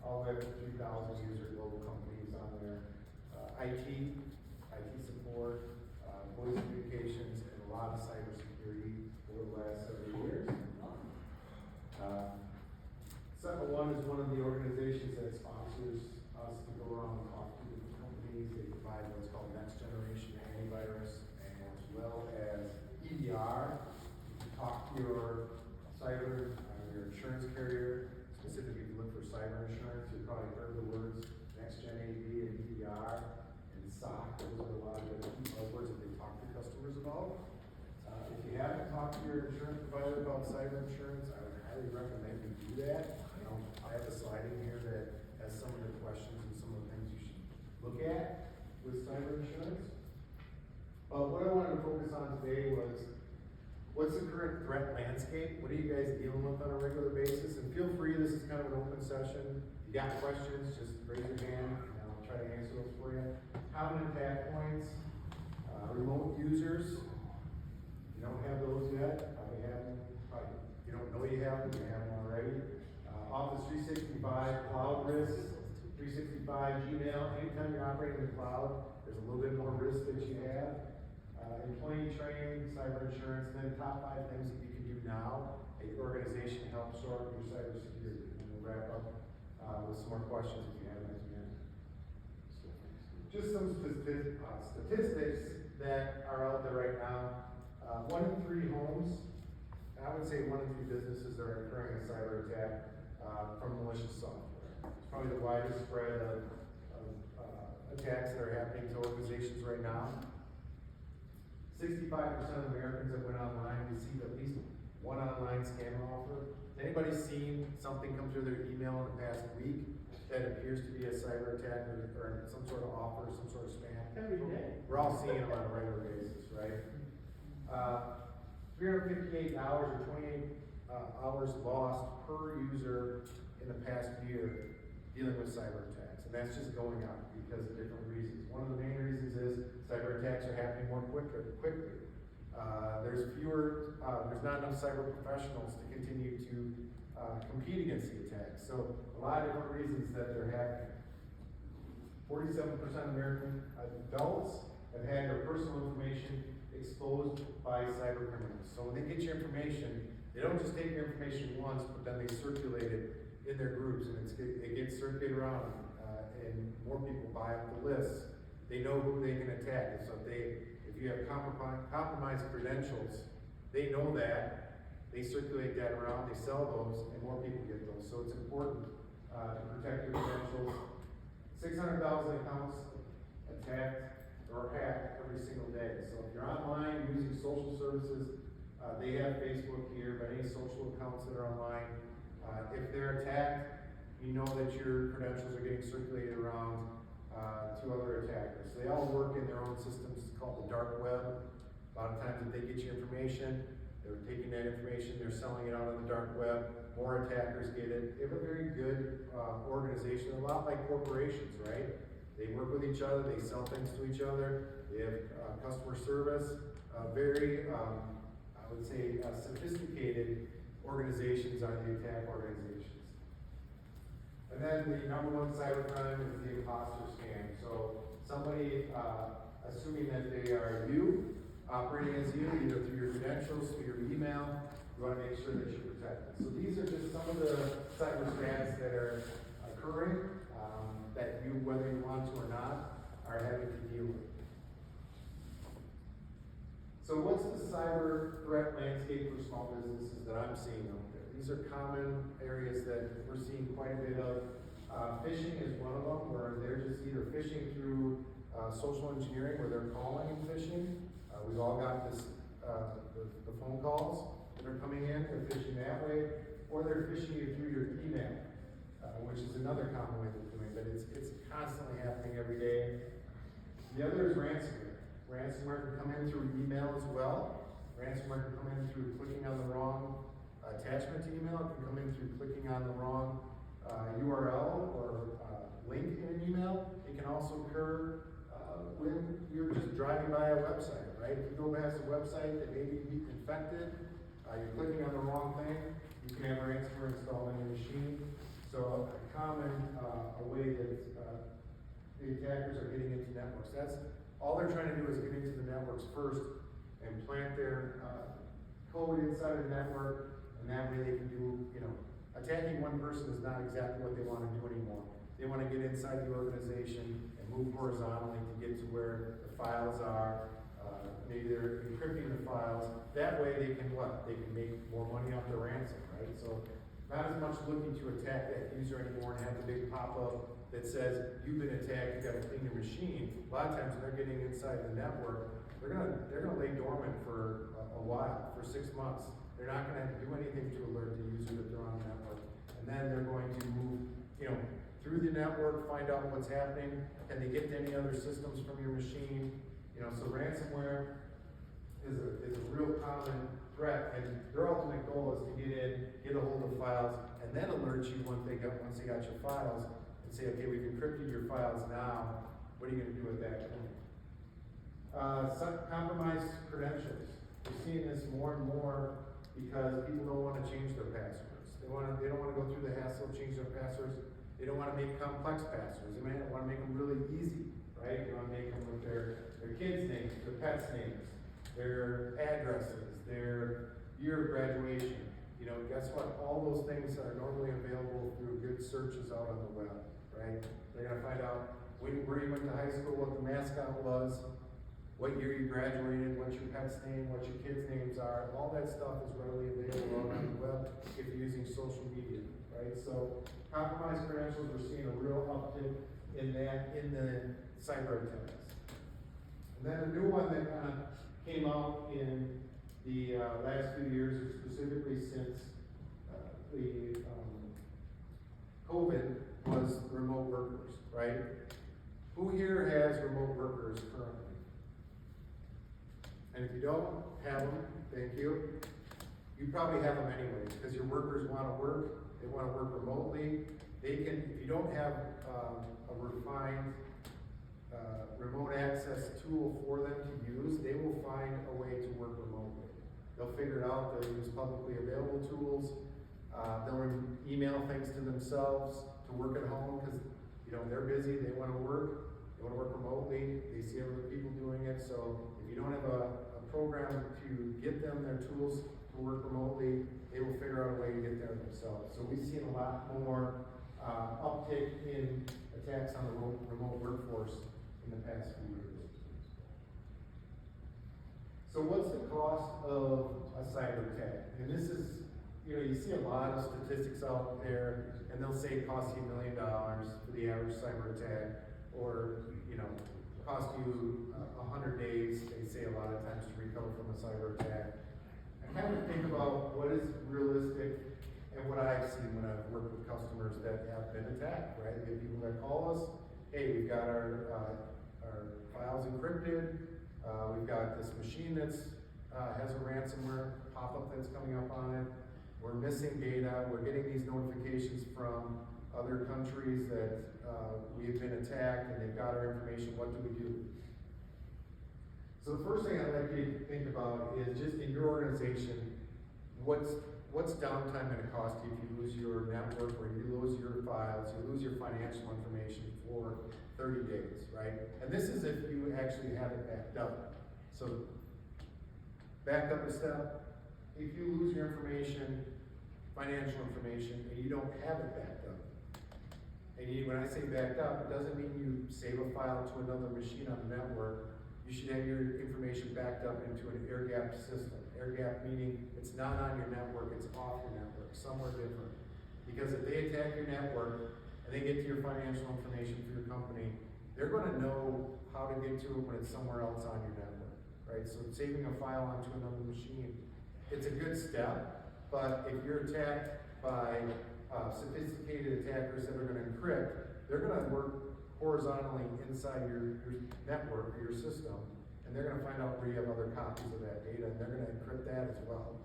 all the way up to 3,000 user global companies on there. IT support, voice communications, and a lot of cybersecurity over the last several years. Second one is one of the organizations that sponsors us to go around and talk to different companies. They provide what's called next generation antivirus, and as well as EDR. You can talk to your cyber, your insurance carrier. Specifically, if you look for cyber insurance, you've probably heard the words next gen AV and EDR and SOC. Those are a lot of the key buzzwords that they talk to customers about. If you haven't talked to your insurance provider about cyber insurance, I would highly recommend you do that. I have a slide in here that has some of the questions and some of the things you should look at with cyber insurance. What I wanted to focus on today was, what's the current threat landscape? What are you guys dealing with on a regular basis? And feel free, this is kind of an open session. If you got questions, just raise your hand and I'll try to answer those for you. Common attack points, remote users. If you don't have those yet, probably have them. Probably, you don't know you have them, you have them already. Office 365, cloud risk, 365, Gmail. Anytime you're operating in the cloud, there's a little bit more risk that you have. Employee training, cyber insurance, and then top 5 things that you can do now at your organization to help shore up your cybersecurity. And we'll wrap up with some more questions if you have them at the end. Just some statistics that are out there right now. 1 in 3 homes, and I would say 1 in 3 businesses are incurring a cyber attack from malicious software. It's probably the widest spread of attacks that are happening to organizations right now. 65% of Americans that went online received at least one online scammer offer. Has anybody seen something come through their email in the past week that appears to be a cyber attack or some sort of offer, some sort of spam? Every day. We're all seeing them on a regular basis, right? 358 hours or 28 hours lost per user in the past year dealing with cyber attacks. And that's just going up because of different reasons. One of the main reasons is cyber attacks are happening more quickly. There's not enough cyber professionals to continue to compete against the attacks. So a lot of different reasons that they're happening. 47% of American adults have had their personal information exposed by cyber criminals. So when they get your information, they don't just take your information once, but then they circulate it in their groups, and it gets circulated around, and more people buy up the lists. They know who they can attack. So if you have compromised credentials, they know that. They circulate that around, they sell those, and more people get those. So it's important to protect your credentials. 600,000 accounts attacked or hacked every single day. So if you're online using social services, they have Facebook here, but any social accounts that are online, if they're attacked, you know that your credentials are getting circulated around to other attackers. So they all work in their own systems. It's called the dark web. A lot of times if they get your information, they're taking that information, they're selling it out on the dark web. More attackers get it. They have a very good organization, a lot like corporations, right? They work with each other, they sell things to each other, they have customer service, very, I would say, sophisticated organizations are the attack organizations. And then the #1 cybercrime is the imposter scam. So somebody assuming that they are you, operating as you, either through your credentials, through your email, you want to make sure that you're protected. So these are just some of the cyber scams that are occurring that you, whether you want to or not, are having to deal with. So what's the cyber threat landscape for small businesses that I'm seeing out there? These are common areas that we're seeing quite a bit of. Phishing is one of them, where they're just either phishing through social engineering, where they're calling and phishing. We've all got this, the phone calls that are coming in, they're phishing that way, or they're phishing you through your email, which is another common way of doing it, but it's constantly happening every day. The other is ransomware. Ransomware can come in through email as well. Ransomware can come in through clicking on the wrong attachment to email. It can come in through clicking on the wrong URL or link in an email. It can also occur when you're just driving by a website, right? If you go past a website that may be infected, you're clicking on the wrong thing, you can have ransomware installed on your machine. So So a common, a way that, the attackers are getting into networks. That's, all they're trying to do is get into the networks first and plant their, code inside of the network, and that way they can do, attacking one person is not exactly what they wanna do anymore. They wanna get inside the organization and move horizontally to get to where the files are. Maybe they're encrypting the files. That way they can what? They can make more money off the ransom, right? So not as much looking to attack that user anymore and have the big pop-up that says, you've been attacked, you gotta clean your machine. A lot of times when they're getting inside the network, they're gonna lay dormant for a while, for 6 months. They're not gonna do anything to alert the user that they're on the network. And then they're going to move, through the network, find out what's happening. Can they get to any other systems from your machine? So ransomware is a real common threat, and their ultimate goal is to get in, get a hold of files, and then alert you once they got your files, and say, okay, we've encrypted your files now, what are you gonna do at that point? Compromised credentials. We're seeing this more and more because people don't wanna change their passwords. They don't wanna go through the hassle of changing their passwords. They don't wanna make complex passwords. They might wanna make them really easy, right? They wanna make them with their kids' names, their pets' names, their addresses, their year of graduation. Guess what? All those things are normally available through good searches out on the web, right? They're gonna find out where you went to high school, what the mascot was, what year you graduated, what your pet's name, what your kids' names are. All that stuff is readily available on the web if you're using social media, right? So compromised credentials, we're seeing a real uptick in that, in the cyber attacks. And then a new one that kind of came out in the last few years, or specifically since the COVID, was remote workers, right? Who here has remote workers currently? And if you don't have them, thank you. You probably have them anyways, because your workers want to work, they want to work remotely. They can, if you don't have a refined remote access tool for them to use, they will find a way to work remotely. They'll figure it out, they'll use publicly available tools, they'll email things to themselves to work at home, because they're busy, they want to work remotely, they see other people doing it. So if you don't have a program to get them their tools to work remotely, they will figure out a way to get there themselves. So we've seen a lot more uptick in attacks on the remote workforce in the past few years. So what's the cost of a cyber attack? And this is, you see a lot of statistics out there, and they'll say it costs you $1 million for the average cyber attack, or cost you 100 days, they say a lot of times, to recover from a cyber attack. I kind of think about what is realistic and what I've seen when I've worked with customers that have been attacked, right? We have people that call us, hey, we've got our files encrypted, we've got this machine that's has a ransomware pop-up that's coming up on it, we're missing data, we're getting these notifications from other countries that we've been attacked and they've got our information, what do we do? So the first thing I'd like you to think about is, just in your organization, what's downtime going to cost you if you lose your network, or you lose your files, you lose your financial information for 30 days, right? And this is if you actually have it backed up. So back up a step, if you lose your information, financial information, and you don't have it backed up, and when I say backed up, it doesn't mean you save a file to another machine on the network. You should have your information backed up into an air-gapped system. Air-gapped meaning it's not on your network, it's off your network, somewhere different. Because if they attack your network and they get to your financial information for your company, they're going to know how to get to it when it's somewhere else on your network, right? So saving a file onto another machine, it's a good step, but if you're attacked by sophisticated attackers that are going to encrypt, they're going to work horizontally inside your network or your system, and they're going to find out where you have other copies of that data, and they're going to encrypt that as well.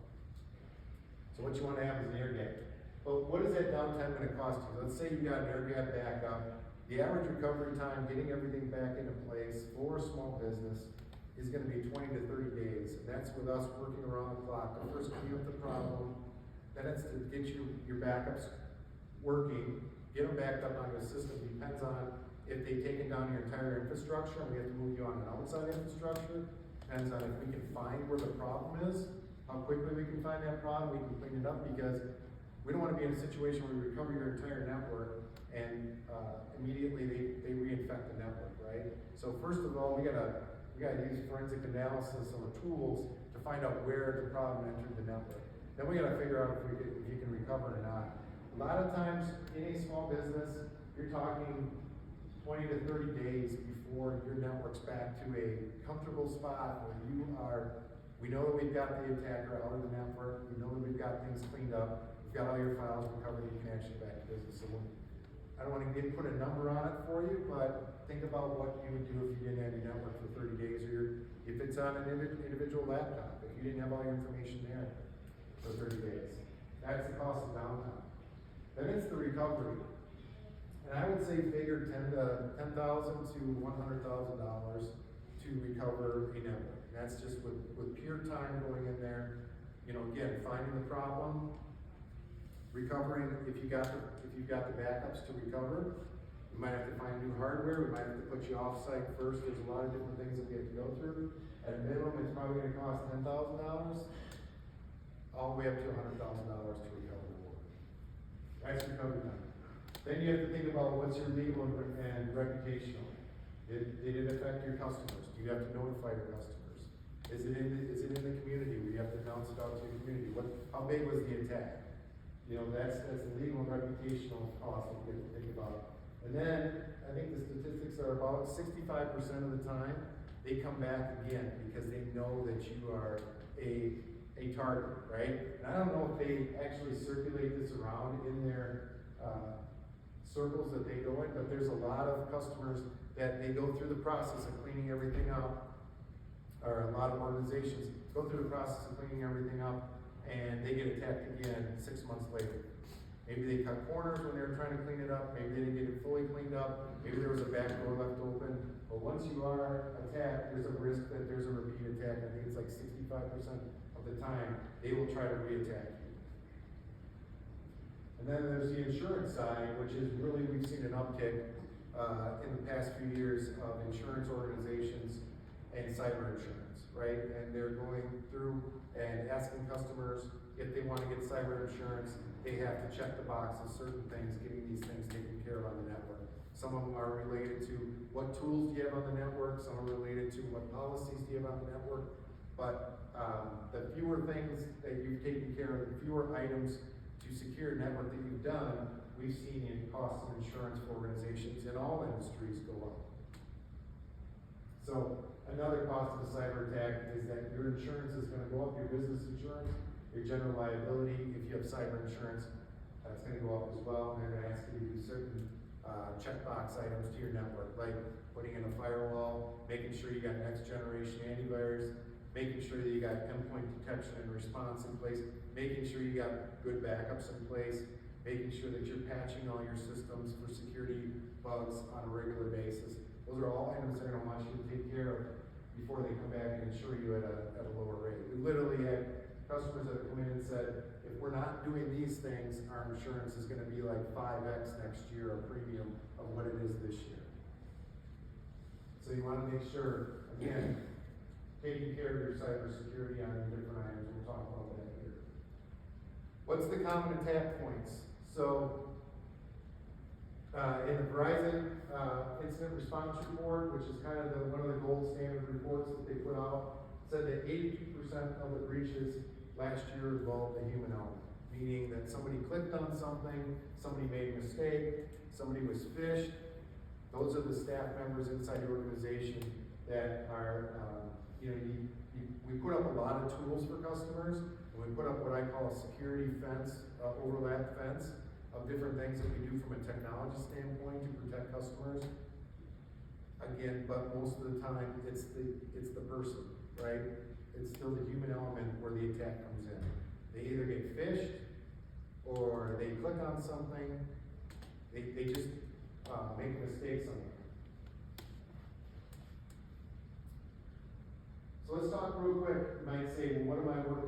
So what you want to have is an air gap. But what is that downtime going to cost you? Let's say you got an air gap backup. The average recovery time, getting everything back into place for a small business, is going to be 20 to 30 days. And that's with us working around the clock to first clean up the problem, then it's to get your backups working, get them backed up onto a system, depends on if they've taken down your entire infrastructure and we have to move you on an outside infrastructure. Depends on if we can find where the problem is, how quickly we can find that problem, we can clean it up, because we don't wanna be in a situation where we recover your entire network and, immediately they reinfect the network, right? So first of all, we gotta use forensic analysis or tools to find out where the problem entered the network. Then we gotta figure out if you can recover or not. A lot of times, in a small business, you're talking 20 to 30 days before your network's back to a comfortable spot where we know that we've got the attacker out of the network, we know that we've got things cleaned up, we've got all your files recovered, you can actually back to business. So I don't wanna put a number on it for you, but think about what you would do if you didn't have your network for 30 days, or if it's on an individual laptop, if you didn't have all your information there for 30 days. That's the cost of downtime. Then it's the recovery. And I would say figure $10,000 to $100,000 to recover a network. And that's just with pure time going in there, again, finding the problem, recovering, if you've got the backups to recover. We might have to find new hardware, we might have to put you off-site first, there's a lot of different things that we have to go through. At a minimum, it's probably gonna cost $10,000, all the way up to $100,000 to recover the work. That's recovery time. Then you have to think about what's your legal and reputational. Did it affect your customers? Do you have to notify your customers? Is it in the community where you have to announce it out to your community? How big was the attack? That's the legal and reputational cost that you have to think about. And then, I think the statistics are about 65% of the time, they come back again because they know that you are a target, right? And I don't know if they actually circulate this around in their circles that they go in, but there's a lot of customers that they go through the process of cleaning everything up, or a lot of organizations go through the process of cleaning everything up, and they get attacked again 6 months later. Maybe they cut corners when they were trying to clean it up, maybe they didn't get it fully cleaned up, maybe there was a back door left open, but once you are attacked, there's a risk that there's a repeat attack. I think it's like 65% of the time, they will try to re-attack you. And then there's the insurance side, which is really, we've seen an uptick in the past few years of insurance organizations and cyber insurance, right? And they're going through and asking customers if they want to get cyber insurance, they have to check the boxes, certain things, getting these things taken care of on the network. Some of them are related to what tools do you have on the network, some are related to what policies do you have on the network. But the fewer things that you've taken care of, the fewer items to secure a network that you've done, we've seen in costs of insurance for organizations in all industries go up. So another cost of a cyber attack is that your insurance is going to go up, your business insurance, your general liability. If you have cyber insurance, that's going to go up as well. And they're going to ask you to do certain checkbox items to your network, like putting in a firewall, making sure you got next generation antivirus, making sure that you got endpoint detection and response in place, making sure you got good backups in place, making sure that you're patching all your systems for security bugs on a regular basis. Those are all items they're going to want you to take care of before they come back and insure you at a lower rate. We literally had customers that have come in and said, if we're not doing these things, our insurance is going to be like 5x next year, a premium of what it is this year. So you want to make sure, again, taking care of your cybersecurity on your different items. We'll talk about that here. What's the common attack points? So, in the Verizon Incident Response Report, which is kind of one of the gold standard reports that they put out, said that 82% of the breaches last year involved a human element, meaning that somebody clicked on something, somebody made a mistake, somebody was phished. Those are the staff members inside the organization that are, we put up a lot of tools for customers, and we put up what I call a security fence, overlap fence, of different things that we do from a technology standpoint to protect customers. Again, but most of the time, it's the person, right? It's still the human element where the attack comes in. They either get phished, or they click on something, they just make a mistake somewhere. So let's talk real quick. You might say, well, what are my remote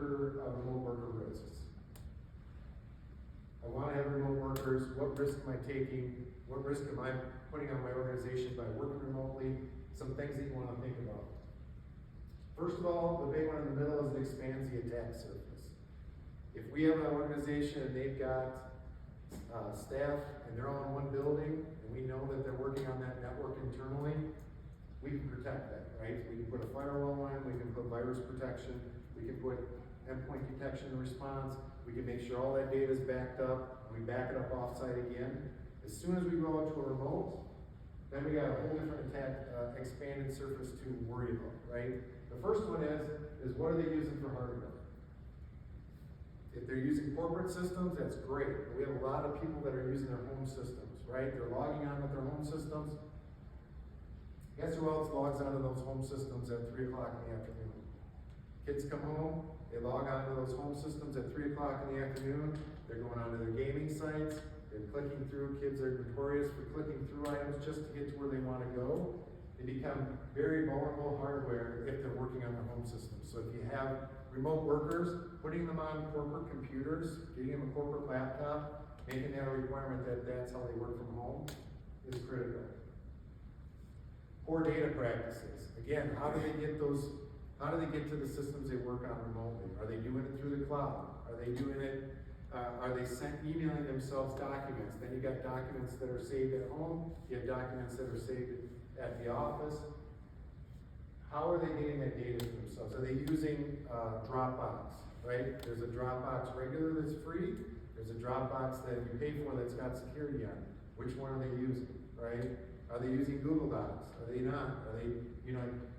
worker risks? I want to have remote work workers, what risk am I taking, what risk am I putting on my organization by working remotely, some things that you wanna think about. First of all, the big one in the middle is it expands the attack surface. If we have an organization and they've got staff and they're all in one building, and we know that they're working on that network internally, we can protect that, right? We can put a firewall in, we can put virus protection, we can put endpoint detection and response, we can make sure all that data is backed up, and we back it up offsite again. As soon as we go out to a remote, then we got a whole different attack, expanded surface to worry about, right? The first one is what are they using for hardware? If they're using corporate systems, that's great. But we have a lot of people that are using their home systems, right? They're logging on with their home systems. Guess who else logs onto those home systems at 3 o'clock in the afternoon? Kids come home, they log onto those home systems at 3 o'clock in the afternoon. They're going onto their gaming sites. They're clicking through. Kids are notorious for clicking through items just to get to where they want to go. They become very vulnerable hardware if they're working on their home system. So if you have remote workers, putting them on corporate computers, getting them a corporate laptop, making that a requirement that that's how they work from home is critical. Poor data practices. Again, how do they get to the systems they work on remotely? Are they doing it through the cloud? Are they doing it, are they emailing themselves documents? Then you got documents that are saved at home, you have documents that are saved at the office. How are they getting that data to themselves? Are they using Dropbox, right? There's a Dropbox regular that's free. There's a Dropbox that you pay for that's got security on it. Which one are they using, right? Are they using Google Docs? Are they not? Are they,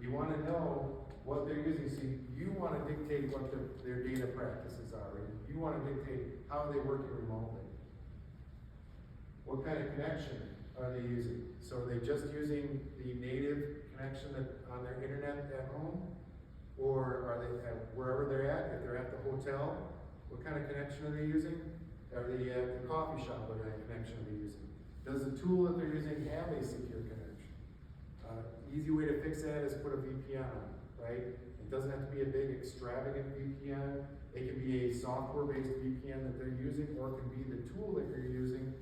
you want to know what they're using. So you want to dictate what their data practices are. Right? You want to dictate how they're working remotely. What kind of connection are they using? So are they just using the native connection on their internet at home? Or are they wherever they're at? If they're at the hotel, what kind of connection are they using? Are they at the coffee shop? What kind of connection are they using? Does the tool that they're using have a secure connection? Easy way to fix that is put a VPN on, right? It doesn't have to be a big extravagant VPN. It can be a software-based VPN that they're using, or it can be the tool that you're using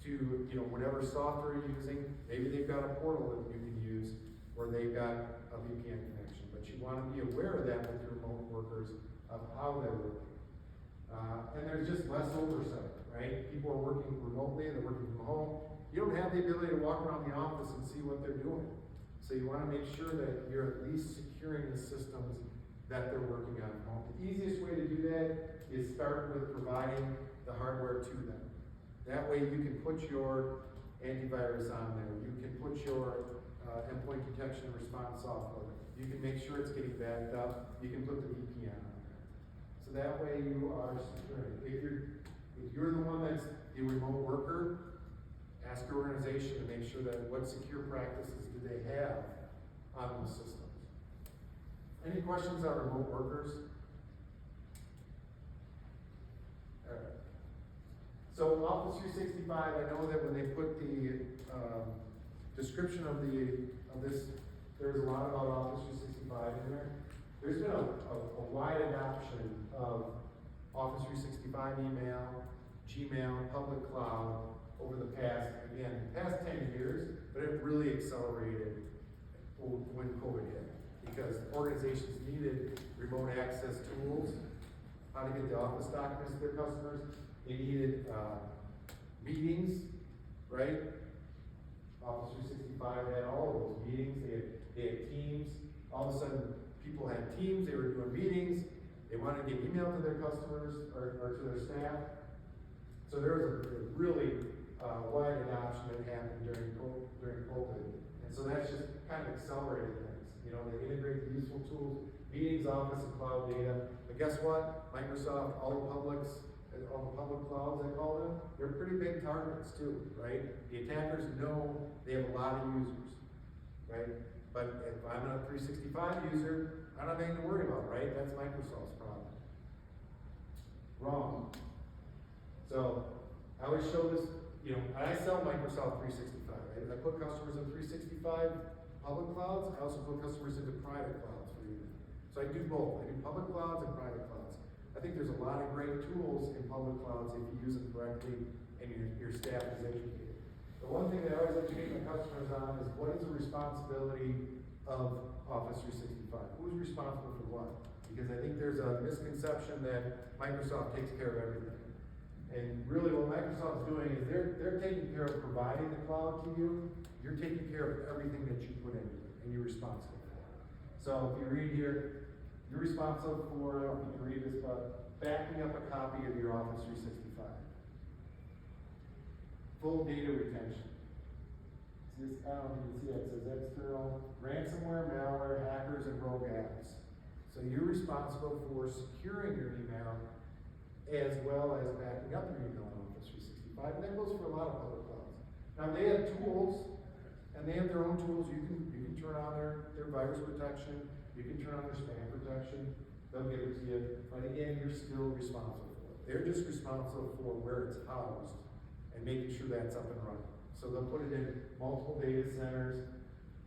to, whatever software you're using. Maybe they've got a portal that you can use, or they've got a VPN connection. But you want to be aware of that with your remote workers, of how they're working. And there's just less oversight, right? People are working remotely, they're working from home. You don't have the ability to walk around the office and see what they're doing. So you want to make sure that you're at least securing the systems that they're working on at home. The easiest way to do that is start with providing the hardware to them. That way you can put your antivirus on there. You can put your endpoint detection and response software. You can make sure it's getting backed up. You can put the VPN on there. So that way you are securing. If you're the one that's the remote worker, ask your organization to make sure that what secure practices do they have on those systems. Any questions on remote workers? All right. So Office 365, I know that when they put the description of this, there's a lot about Office 365 in there. There's been a wide adoption of Office 365 email, Gmail, public cloud over the past 10 years, but it really accelerated when COVID hit, because organizations needed remote access tools, how to get the office documents to their customers. They needed meetings, right? Office 365 had all of those meetings. They had teams. All of a sudden, people had teams. They were doing meetings. They wanted to get email to their customers or to their staff. So there was a really wide adoption that happened during COVID. And so that's just kind of accelerated things. They integrate the useful tools, meetings, office, and cloud data. But guess what? Microsoft, all the public clouds, I call them, they're pretty big targets too, right? The attackers know they have a lot of users, right? But if I'm a 365 user, I don't have anything to worry about, right? That's Microsoft's problem. Wrong. So I always show this, I sell Microsoft 365, right? I put customers in 365 public clouds. I also put customers into private clouds for you. So I do both. I do public clouds and private clouds. I think there's a lot of great tools in public clouds if you use them correctly. and your staff is educated. The one thing that I always educate my customers on is what is the responsibility of Office 365? Who's responsible for what? Because I think there's a misconception that Microsoft takes care of everything. And really what Microsoft's doing is they're taking care of providing the cloud to you. You're taking care of everything that you put into it, and you're responsible for it. So if you read here, you're responsible for, I don't know if you can read this, but backing up a copy of your Office 365. Full data retention. See this, I don't know if you can see that, it says external, ransomware, malware, hackers, and rogue apps. So you're responsible for securing your email as well as backing up your email in Office 365, and that goes for a lot of public clouds. Now they have tools, and they have their own tools. You can turn on their virus protection, you can turn on their spam protection, they'll give it to you, but again, you're still responsible for it. They're just responsible for where it's housed and making sure that's up and running. So they'll put it in multiple data centers,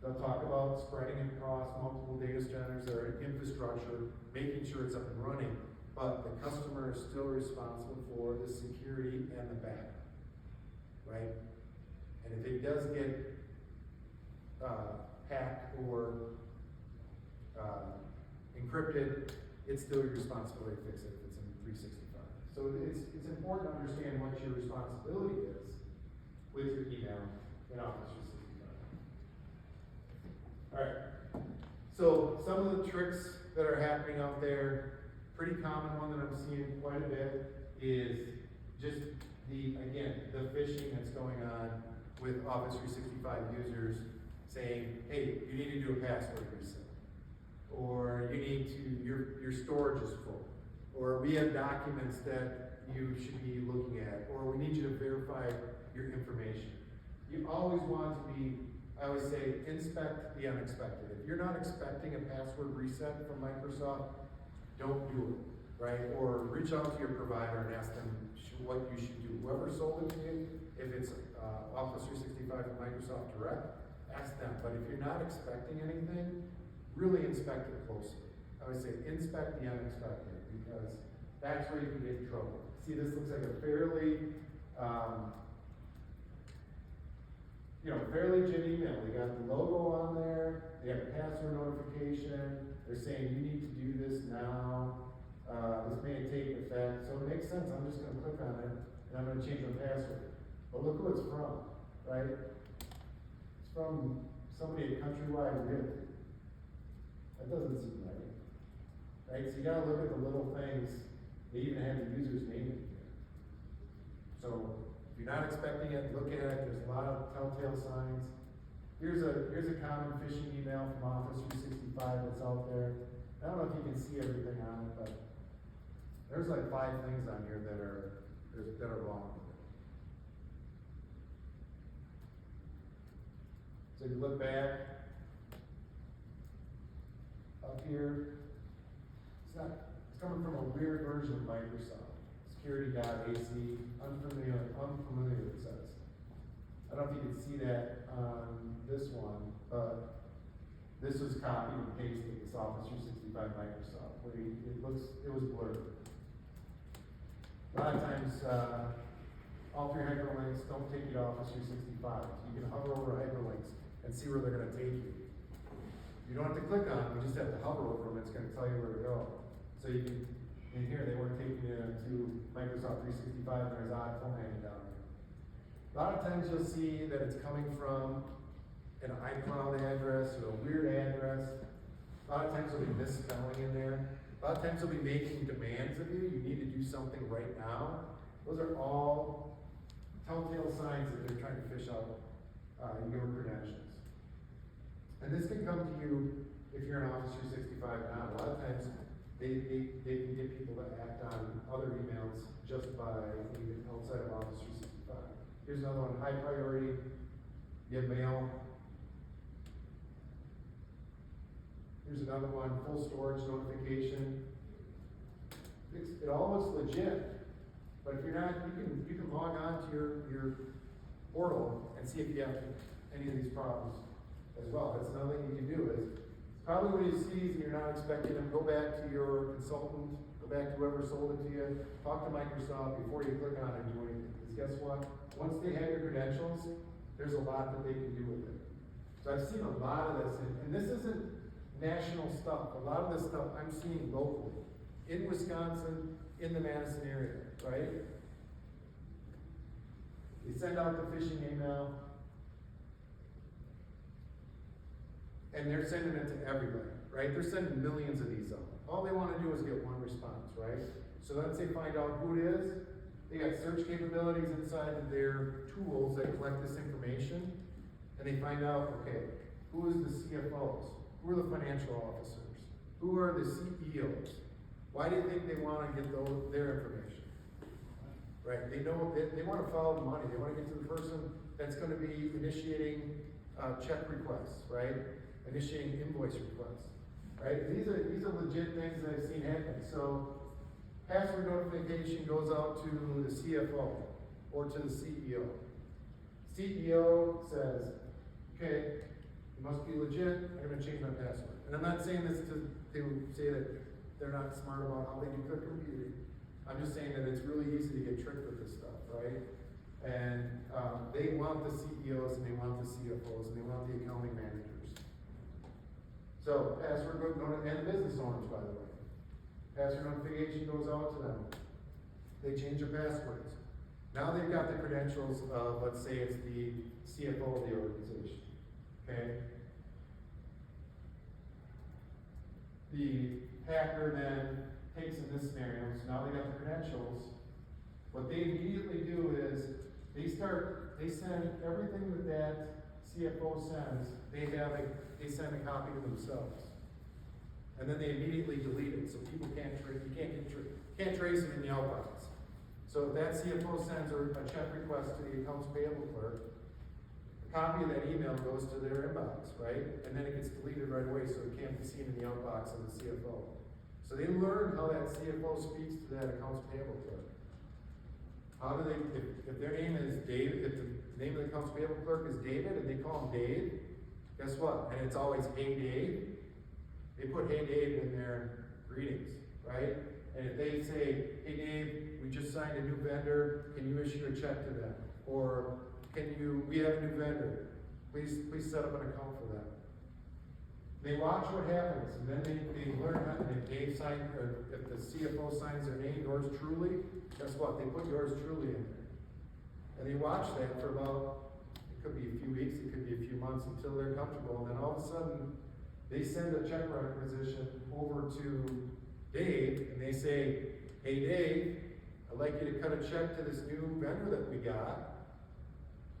they'll talk about spreading it across multiple data centers or infrastructure, making sure it's up and running. But the customer is still responsible for the security and the backup, right? And if it does get hacked or encrypted, it's still your responsibility to fix it if it's in 365. So it's important to understand what your responsibility is with your email in Office 365. All right. So some of the tricks that are happening out there, pretty common one that I'm seeing quite a bit is just the phishing that's going on with Office 365 users saying, hey, you need to do a password reset. Or you need to, your storage is full. Or we have documents that you should be looking at. Or we need you to verify your information. You always want to be, I always say, inspect the unexpected. If you're not expecting a password reset from Microsoft, don't do it, right? Or reach out to your provider and ask them what you should do. Whoever sold it to you, if it's Office 365 from Microsoft Direct, ask them. But if you're not expecting anything, really inspect it closely. I would say inspect the unexpected because that's where you can get in trouble. See, this looks like a fairly, fairly legit email. They got the logo on there, they have a password notification, they're saying you need to do this now, this may take effect, so it makes sense, I'm just gonna click on it, and I'm gonna change my password. But look who it's from, right? It's from somebody at Countrywide Realty. That doesn't seem right. Right, so you gotta look at the little things, they even have the user's name in here. So, if you're not expecting it, look at it, there's a lot of telltale signs. Here's a common phishing email from Office 365 that's out there. I don't know if you can see everything on it, but there's like 5 things on here that are wrong with it. So you look back up here, it's coming from a weird version of Microsoft. Security.ac, unfamiliar it says. I don't know if you can see that on this one, but this was copied and pasted, this Office 365 Microsoft, where it was blurred. A lot of times, all 3 hyperlinks don't take you to Office 365. You can hover over hyperlinks and see where they're gonna take you. You don't have to click on them, you just have to hover over them, it's gonna tell you where to go. So you can, in here, they weren't taking you to Microsoft 365, and there's iPhone hanging down here. A lot of times you'll see that it's coming from an iCloud address or a weird address. A lot of times there'll be misspelling in there. A lot of times they'll be making demands of you. You need to do something right now. Those are all telltale signs that they're trying to fish out your credentials. And this can come to you if you're in Office 365 now. A lot of times they can get people to act on other emails just by being outside of Office 365. Here's another one, high priority, get mail. Here's another one, full storage notification. It all looks legit, but if you're not, you can log on to your portal and see if you have any of these problems as well. That's another thing you can do is, probably when you see these and you're not expecting them, go back to your consultant, go back to whoever sold it to you, talk to Microsoft before you click on it and do anything. Because guess what? Once they have your credentials, there's a lot that they can do with it. So I've seen a lot of this, and this isn't national stuff. A lot of this stuff I'm seeing locally, in Wisconsin, in the Madison area, right? They send out the phishing email, and they're sending it to everybody, right? They're sending millions of these out. All they want to do is get one response, right? So once they find out who it is, they got search capabilities inside of their tools that collect this information, and they find out, okay, who is the CFOs? Who are the financial officers? Who are the CEOs? Why do you think they want to get their information? Right? They know they want to follow the money. They want to get to the person that's going to be initiating check requests, right? Initiating invoice requests, right? These are legit things that I've seen happen. So password notification goes out to the CFO or to the CEO. CEO says, okay, you must be legit, I'm gonna change my password. And I'm not saying this to say that they're not smart about how they do their computing. I'm just saying that it's really easy to get tricked with this stuff, right? And they want the CEOs and they want the CFOs and they want the accounting managers. So password and the business owners, by the way. Password notification goes out to them. They change their passwords. Now they've got the credentials of, let's say it's the CFO of the organization, okay? The hacker then takes in this scenario, so now they got the credentials. What they immediately do is, they send everything that CFO sends, they send a copy to themselves. And then they immediately delete it, so people can't trace it in the outbox. So if that CFO sends a check request to the accounts payable clerk, a copy of that email goes to their inbox, right? And then it gets deleted right away, so it can't be seen in the outbox of the CFO. So they learn how that CFO speaks to that accounts payable clerk. How do they, if their name is David, if the name of the accounts payable clerk is David and they call him Dave, guess what? And it's always, hey Dave, they put hey Dave in their greetings, right? And if they say, hey Dave, we just signed a new vendor, can you issue a check to them? Or we have a new vendor, please set up an account for them. They watch what happens, and then they learn how, if Dave signs, or if the CFO signs their name, yours truly, guess what? They put yours truly in there. And they watch that for about, it could be a few weeks, it could be a few months until they're comfortable, and then all of a sudden, they send a check requisition over to Dave, and they say, hey Dave, I'd like you to cut a check to this new vendor that we got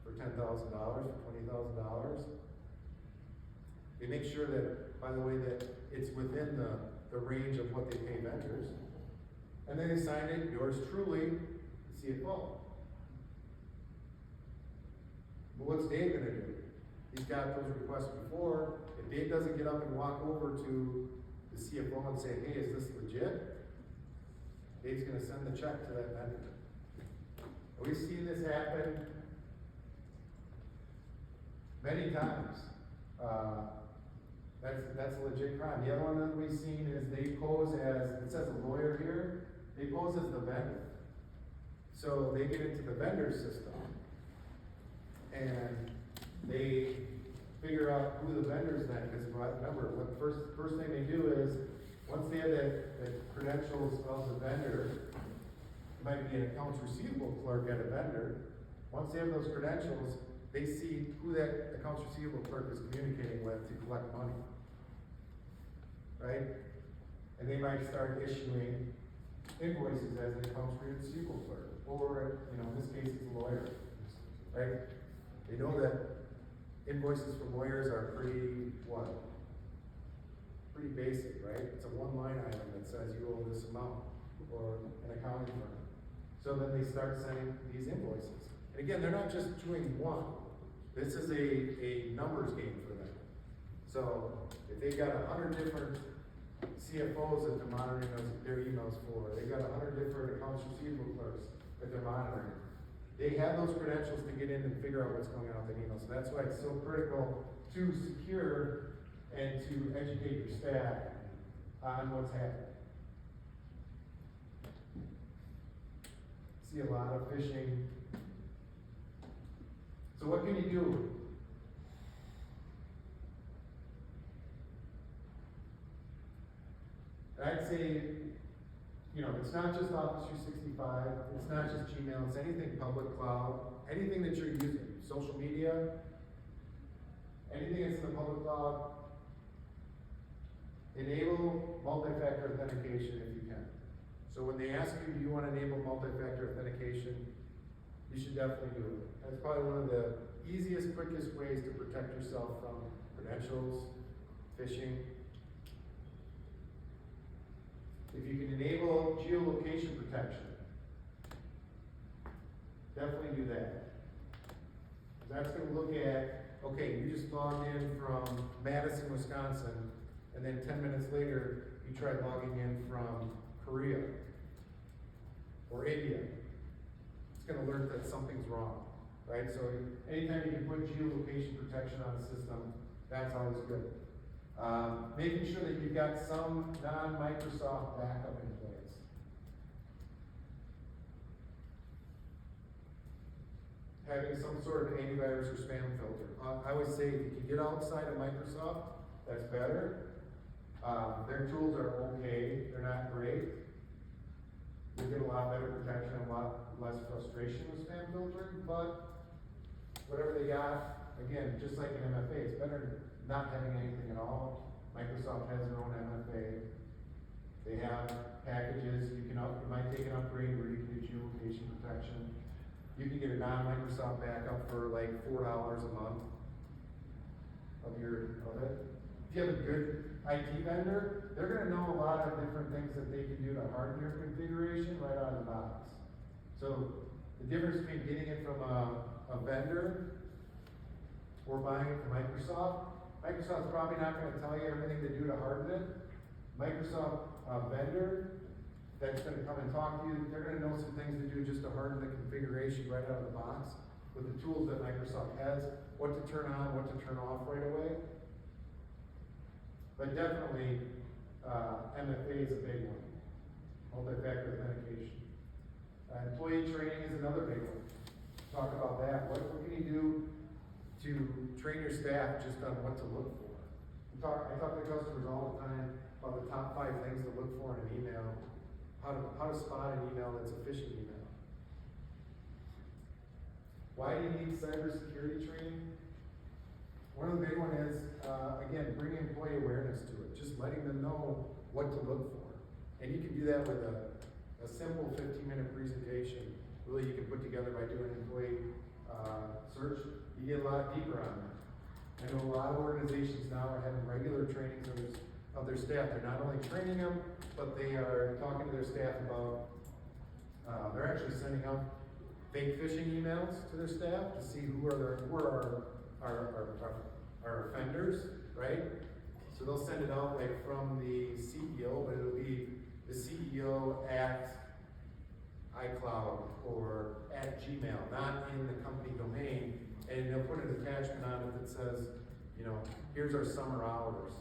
for $10,000, for $20,000. They make sure that, by the way, that it's within the range of what they pay vendors. And then they sign it, yours truly, the CFO. But what's Dave gonna do? He's got those requests before. If Dave doesn't get up and walk over to the CFO and say, hey, is this legit? Dave's gonna send the check to that vendor. And we've seen this happen many times. That's a legit crime. The other one that we've seen is they pose as, it says a lawyer here, they pose as the vendor. So they get into the vendor system and they figure out who the vendors then, because remember, what first thing they do is, once they have the credentials of the vendor, it might be an accounts receivable clerk at a vendor, once they have those credentials, they see who that accounts receivable clerk is communicating with to collect money, right? And they might start issuing invoices as an accounts receivable clerk, or, in this case, it's a lawyer, right? They know that invoices from lawyers are pretty basic, right? It's a one-line item that says you owe this amount, or an accounting firm. So then they start sending these invoices. And again, they're not just doing one. This is a numbers game for them. So if they've got 100 different CFOs that they're monitoring their emails for, they've got 100 different accounts receivable clerks that they're monitoring, they have those credentials to get in and figure out what's going on with the email. So that's why it's so critical to secure and to educate your staff on what's happening. see a lot of phishing. So what can you do? I'd say, it's not just Office 365, it's not just Gmail, it's anything public cloud, anything that you're using, social media, anything that's in the public cloud, enable multi-factor authentication if you can. So when they ask you, do you want to enable multi-factor authentication, you should definitely do it. That's probably one of the easiest, quickest ways to protect yourself from credentials, phishing. If you can enable geolocation protection, definitely do that. That's going to look at, okay, you just logged in from Madison, Wisconsin, and then 10 minutes later, you tried logging in from Korea or India. It's going to alert that something's wrong, right? So anytime you can put geolocation protection on the system, that's always good. Making sure that you've got some non-Microsoft backup in place. Having some sort of antivirus or spam filter. I would say if you can get outside of Microsoft, that's better. Their tools are okay, they're not great. You get a lot better protection and a lot less frustration with spam filtering, but whatever they got, again, just like an MFA, it's better not having anything at all. Microsoft has their own MFA. They have packages, you might take an upgrade where you can get geolocation protection. You can get a non-Microsoft backup for like $4 a month of it. If you have a good IT vendor, they're gonna know a lot of different things that they can do to harden your configuration right out of the box. So the difference between getting it from a vendor or buying it from Microsoft's probably not gonna tell you everything to do to harden it. Microsoft vendor that's gonna come and talk to you, they're gonna know some things to do just to harden the configuration right out of the box with the tools that Microsoft has, what to turn on, what to turn off right away. But definitely, MFA is a big one, multi-factor authentication. Employee training is another big one. Talk about that. What can you do to train your staff just on what to look for? I talk to customers all the time about the top 5 things to look for in an email, how to spot an email that's a phishing email. Why do you need cybersecurity training? One of the big one is, again, bring employee awareness to it, just letting them know what to look for. And you can do that with a simple 15-minute presentation, really you can put together by doing an employee search. You get a lot deeper on that. I know a lot of organizations now are having regular trainings of their staff. They're not only training them, but they are talking to their staff about, they're actually sending out fake phishing emails to their staff to see who are our offenders, right? So they'll send it out like from the CEO, but it'll be the CEO at iCloud or at Gmail, not in the company domain. And they'll put an attachment on it that says, here's our summer hours,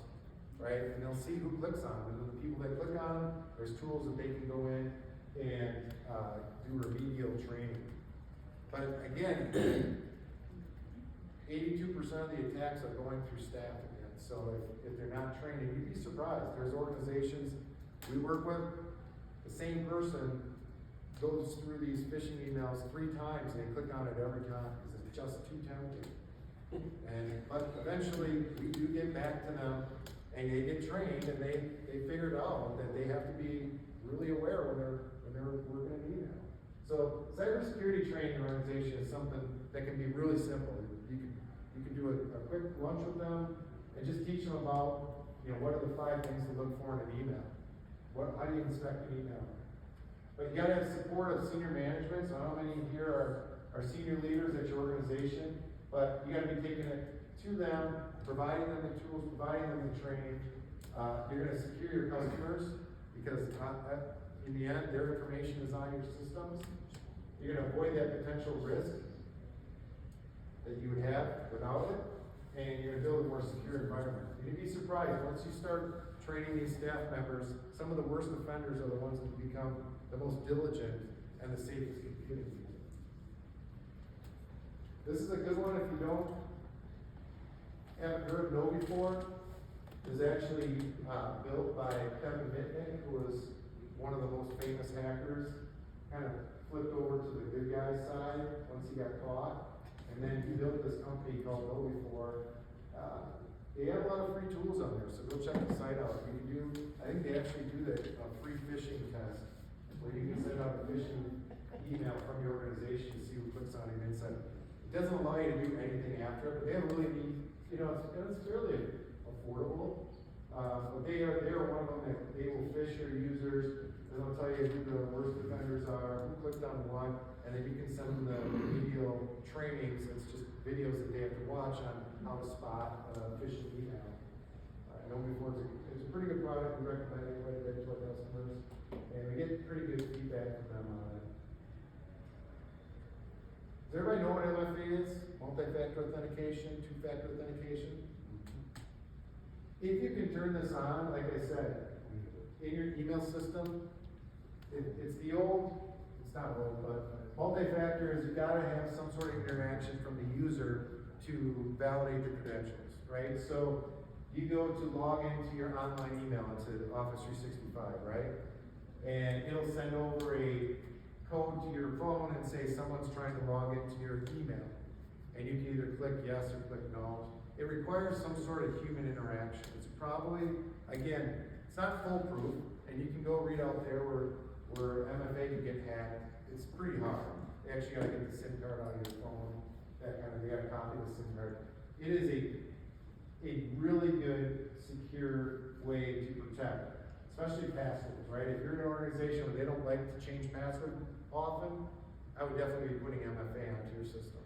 right? And they'll see who clicks on them. And the people that click on them, there's tools that they can go in and do remedial training. But again, 82% of the attacks are going through staff again. So if they're not trained, and you'd be surprised. There's organizations we work with, the same person goes through these phishing emails 3 times and they click on it every time because it's just too tempting. But eventually we do get back to them and they get trained and they figured out that they have to be really aware when they're working an email. So cybersecurity training organization is something that can be really simple. You can do a quick lunch with them and just teach them about, what are the 5 things to look for in an email? How do you inspect an email? But you gotta have support of senior management, so I don't know how many here are senior leaders at your organization, but you gotta be taking it to them, providing them the tools, providing them the training. You're gonna secure your customers because in the end, their information is on your systems. You're gonna avoid that potential risk that you would have without it, and you're gonna build a more secure environment. You'd be surprised, once you start training these staff members, some of the worst offenders are the ones that become the most diligent and the safest computing user. This is a good one if you haven't heard of Know before. It was actually built by Kevin Mitnick, who was one of the most famous hackers. Kind of flipped over to the good guy side once he got caught, and then he built this company called Know before. They have a lot of free tools on there, so go check the site out. You can do, I think they actually do a free phishing test, where you can send out a phishing email from your organization to see who clicks on it inside. It doesn't allow you to do anything after it, but they have really neat, it's fairly affordable. But they are one of them that they will phish your users, and they'll tell you who the worst offenders are, who clicked on what, and then you can send them the video trainings. It's just videos that they have to watch on how to spot phishing email. Know before it's a pretty good product. We recommend it quite a bit to our customers, and we get pretty good feedback from them on it. Does everybody know what MFA is? Multi-factor authentication, two-factor authentication. If you can turn this on, like I said, in your email system, it's not old, but multi-factor is you gotta have some sort of interaction from the user to validate the credentials, right? So you go to log into your online email into Office 365, right? And it'll send over a code to your phone and say someone's trying to log into your email. And you can either click yes or click no. It requires some sort of human interaction. It's probably, again, it's not foolproof, and you can go read out there where MFA can get hacked. It's pretty hard. You actually gotta get the SIM card out of your phone, you gotta copy the SIM card. It is a really good, secure way to protect, especially passwords, right? If you're in an organization where they don't like to change password often, I would definitely be putting MFA onto your system.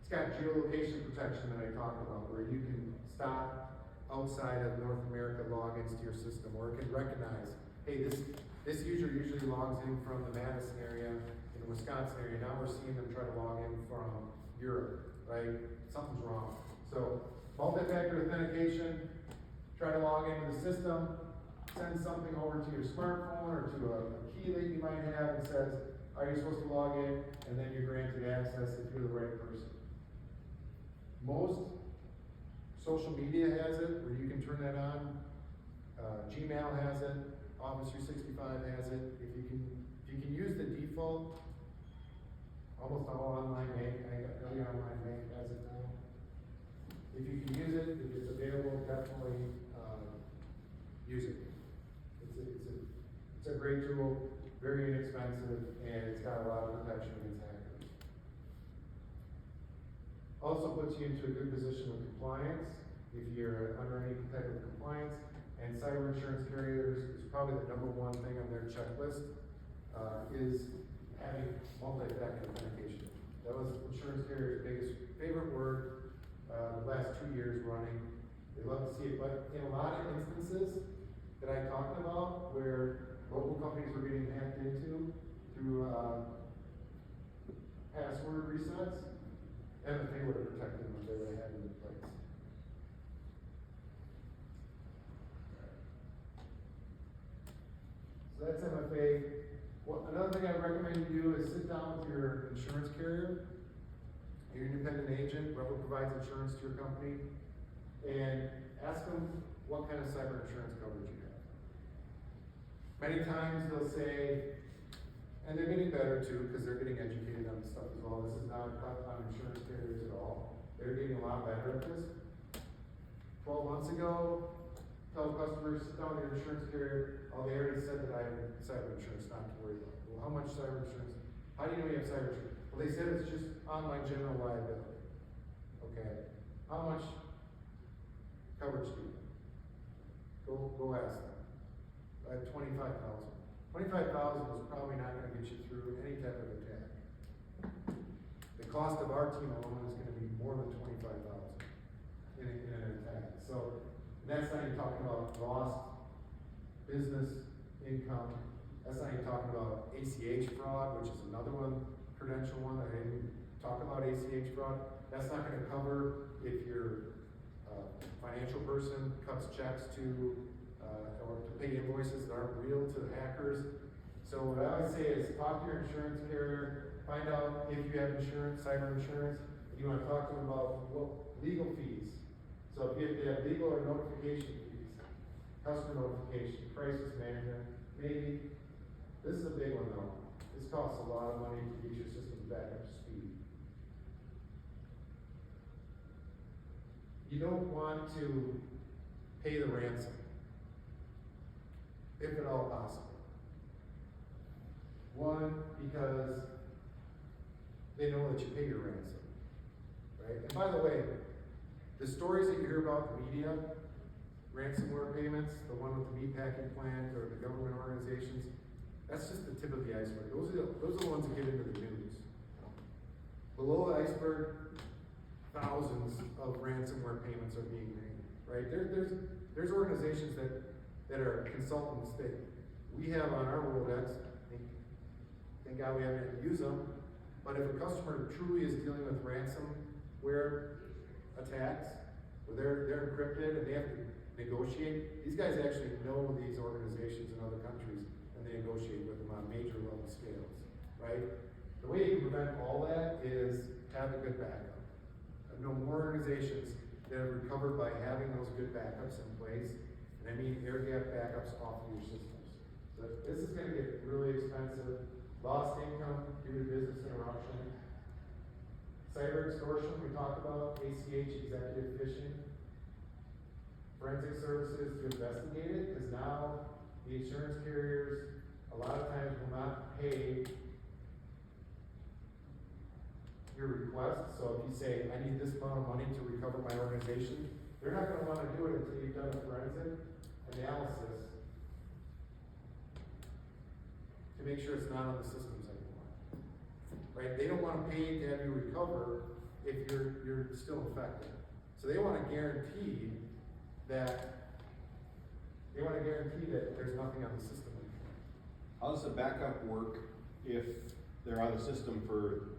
It's got geolocation protection that I talked about, where you can stop outside of North America logins to your system, or it can recognize, hey, this user usually logs in from the Madison area, in the Wisconsin area. Now we're seeing them try to log in from Europe, right? Something's wrong. So multi-factor authentication, try to log into the system, send something over to your smartphone or to a key that you might have that says, are you supposed to log in? And then you're granted access if you're the right person. Most social media has it, where you can turn that on. Gmail has it. Office 365 has it. If you can use the default, almost all online bank, every online bank has it now. If you can use it, if it's available, definitely use it. It's a great tool, very inexpensive, and it's got a lot of protection against hackers. Also puts you into a good position with compliance if you're under any type of compliance. And cyber insurance carriers is probably the number one thing on their checklist, is having multi-factor authentication. That was insurance carriers' biggest favorite word the last 2 years running. They love to see it, but in a lot of instances that I talked about where local companies were getting hacked into through password resets, MFA would have protected them if they would have had it in place. So that's MFA. Another thing I recommend you do is sit down with your insurance carrier, your independent agent, whoever provides insurance to your company, and ask them what kind of cyber insurance coverage you have. Many times they'll say, and they're getting better too, because they're getting educated on this stuff as well. This is not a cut on insurance carriers at all. They're getting a lot better at this. 12 months ago, tell customers, sit down with your insurance carrier. Oh, they already said that I have cyber insurance, not to worry about. Well, how much cyber insurance? How do you know you have cyber insurance? Well, they said it's just online general liability. Okay. How much coverage do you have? Go ask them. I have $25,000. $25,000 is probably not going to get you through any type of attack. The cost of our team alone is going to be more than $25,000 in an attack. So that's not even talking about lost business income. That's not even talking about ACH fraud, which is another one, credential one that I didn't talk about. ACH fraud. That's not going to cover if your financial person cuts checks to or to pay invoices that aren't real to the hackers. So what I would say is talk to your insurance carrier, find out if you have insurance, cyber insurance, and you wanna talk to them about what legal fees. So if they have legal or notification fees, customer notification, crisis management, maybe. This is a big one though. This costs a lot of money to get your systems back up to speed. You don't want to pay the ransom, if at all possible. One, because they know that you pay your ransom, right? And by the way, the stories that you hear about in the media, ransomware payments, the one with the meatpacking plant or the government organizations, that's just the tip of the iceberg. Those are the ones that get into the news. Below the iceberg, thousands of ransomware payments are being made, right? There's organizations that are consultants that we have on our Rolodex. Thank God we haven't had to use them. But if a customer truly is dealing with ransomware attacks, where they're encrypted and they have to negotiate, these guys actually know these organizations in other countries and they negotiate with them on major level scales, right? The way you can prevent all that is have a good backup. I know more organizations that have recovered by having those good backups in place, and I mean air gap backups off of your systems. So this is gonna get really expensive. Lost income due to business interruption. Cyber extortion, we talked about, ACH, executive phishing. Forensic services to investigate it, because now the insurance carriers a lot of times will not pay your request. So if you say, I need this amount of money to recover my organization, they're not gonna wanna do it until you've done a forensic analysis to make sure it's not on the systems anymore, right? They don't wanna pay to have you recover if you're still infected. So they wanna guarantee that there's nothing on the system anymore. How does the backup work if they're on the system for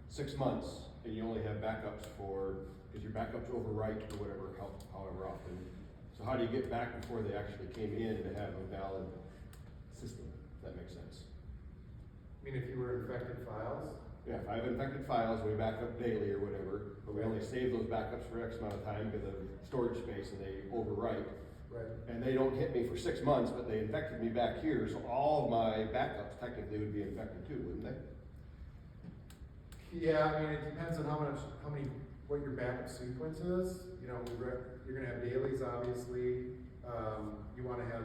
6 months and you only have backups because your backups overwrite or whatever, however often? So how do you get back before they actually came in to have a valid system, if that makes sense? I mean, if you were infected files? Yeah, if I have infected files, we back up daily or whatever, but we only save those backups for X amount of time because of storage space and they overwrite. Right. And they don't hit me for 6 months, but they infected me back here, so all of my backups technically would be infected too, wouldn't they? Yeah, I mean, it depends on what your backup sequence is. You know, you're gonna have dailies, obviously. You wanna have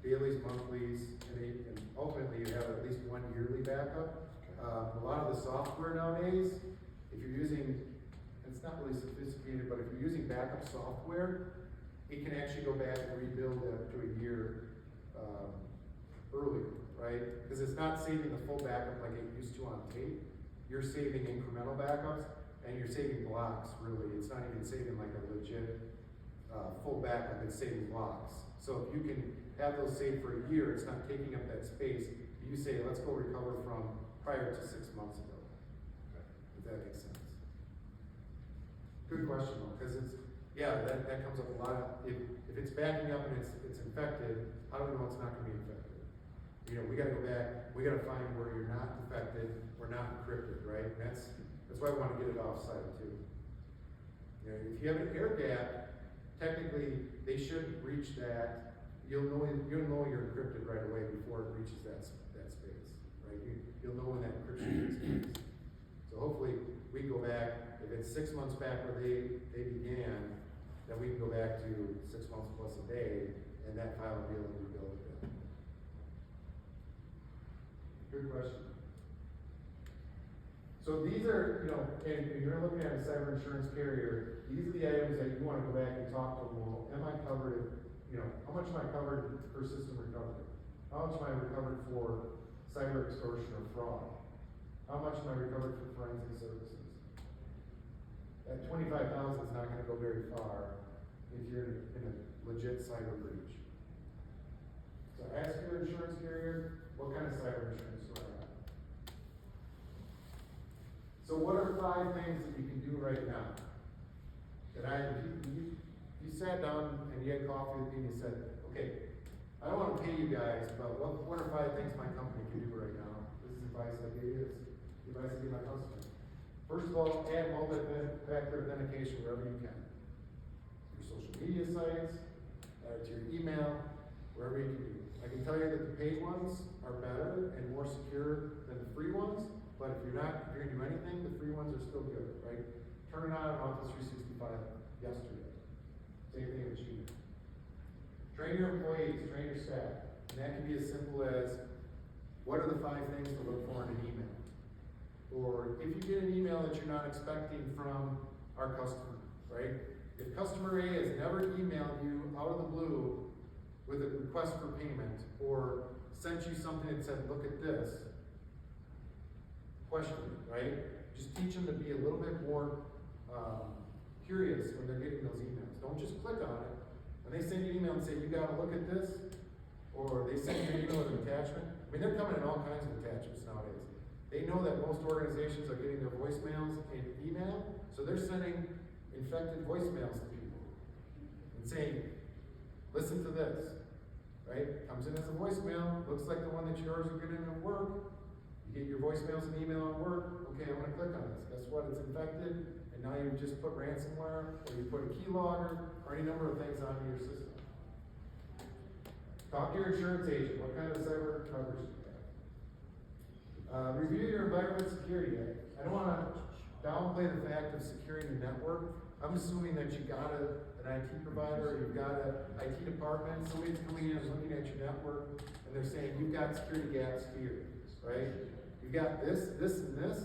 dailies, monthlies, and ultimately you have at least one yearly backup. A lot of the software nowadays, if you're using, it's not really sophisticated, but if you're using backup software, it can actually go back and rebuild after a year earlier, right? Because it's not saving the full backup like it used to on tape. You're saving incremental backups, and you're saving blocks, really. It's not even saving like a legit full backup, it's saving blocks. So if you can have those saved for a year, it's not taking up that space. You say, let's go recover from prior to 6 months ago. Okay. If that makes sense. Good question though, because that comes up a lot. If it's backing up and it's infected, how do we know it's not gonna be infected? You know, we gotta go back, we gotta find where you're not infected, or not encrypted, right? And that's why we wanna get it off-site too. You know, if you have an air gap, technically, they shouldn't reach that. You'll know you're encrypted right away before it reaches that space, right? You'll know when that encryption takes place. So hopefully, we can go back, if it's 6 months back where they began, then we can go back to 6 months plus a day, and that file will be able to rebuild it. Good question. So these are, and you're looking at a cyber insurance carrier, these are the items that you wanna go back and talk to them, well, am I covered, how much am I covered for system recovery? How much am I recovered for cyber extortion or fraud? How much am I recovered for forensic services? That 25,000 is not gonna go very far if you're in a legit cyber breach. So ask your insurance carrier, what kind of cyber insurance do I have? So what are 5 things that you can do right now? That if you sat down and you had coffee with me and you said, Okay, I don't wanna pay you guys, but what are 5 things my company can do right now? This is advice I give you, it's the advice I give my customers. First of all, add multi-factor authentication wherever you can. Your social media sites, add it to your email, wherever you can do. I can tell you that the paid ones are better and more secure than the free ones, but if you're gonna do anything, the free ones are still good, right? Turn it on in Office 365 yesterday. Same thing with Gmail. Train your employees, train your staff. And that can be as simple as, what are the 5 things to look for in an email? Or if you get an email that you're not expecting from our customer, right? If customer A has never emailed you out of the blue with a request for payment, or sent you something that said, look at this, question it, right? Just teach them to be a little bit more curious when they're getting those emails. Don't just click on it. When they send you an email and say, you gotta look at this, or they send you an email with an attachment, I mean, they're coming in all kinds of attachments nowadays. They know that most organizations are getting their voicemails in email, so they're sending infected voicemails to people and saying, listen to this, right? Comes in as a voicemail, looks like the one that yours are getting at work. You get your voicemails and email at work, okay, I'm gonna click on this. Guess what? It's infected, and now you just put ransomware, or you put a keylogger, or any number of things onto your system. Talk to your insurance agent. What kind of cyber coverage do you have? Review your environment security. I don't wanna downplay the fact of securing the network. I'm assuming that you got an IT provider, or you've got an IT department, somebody's coming in and looking at your network, and they're saying, you've got security gaps here, right? You've got this, this, and this.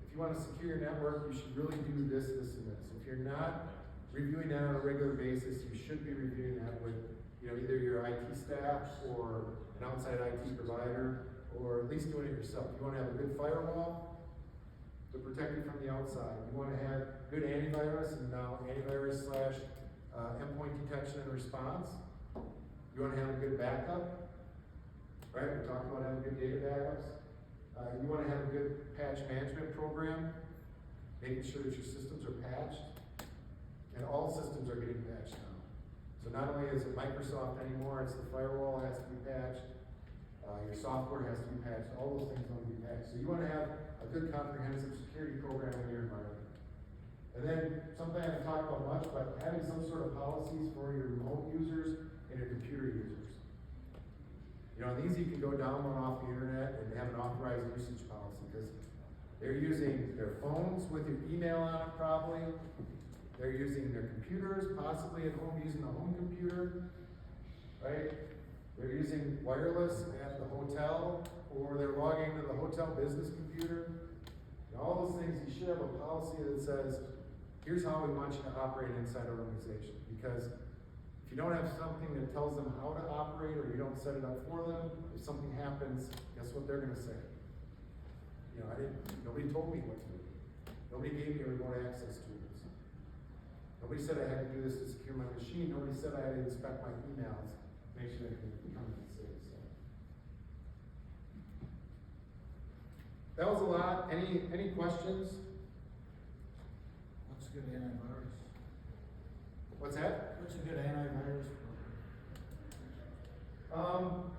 If you wanna secure your network, you should really do this, this, and this. If you're not reviewing that on a regular basis, you should be reviewing that with, either your IT staff or an outside IT provider, or at least doing it yourself. You wanna have a good firewall to protect you from the outside. You wanna have good antivirus, and now antivirus / endpoint detection and response. You wanna have a good backup, right? We're talking about having good data backups. You wanna have a good patch management program, making sure that your systems are patched. And all systems are getting patched now. So not only is it Microsoft anymore, it's the firewall has to be patched, your software has to be patched, all those things want to be patched. So you want to have a good comprehensive security program in your environment. And then, something I haven't talked about much, but having some sort of policies for your remote users and your computer users. These you can go download off the internet and have an authorized usage policy, because they're using their phones with your email on it probably. They're using their computers, possibly at home, using the home computer, right? They're using wireless at the hotel, or they're logging into the hotel business computer. All those things, you should have a policy that says, here's how we want you to operate inside our organization. Because if you don't have something that tells them how to operate, or you don't set it up for them, if something happens, guess what they're gonna say? Nobody told me what to do. Nobody gave me remote access tools. Nobody said I had to do this to secure my machine. Nobody said I had to inspect my emails, make sure they can come and see. So that was a lot. Any questions? What's a good antivirus? What's that? What's a good antivirus program?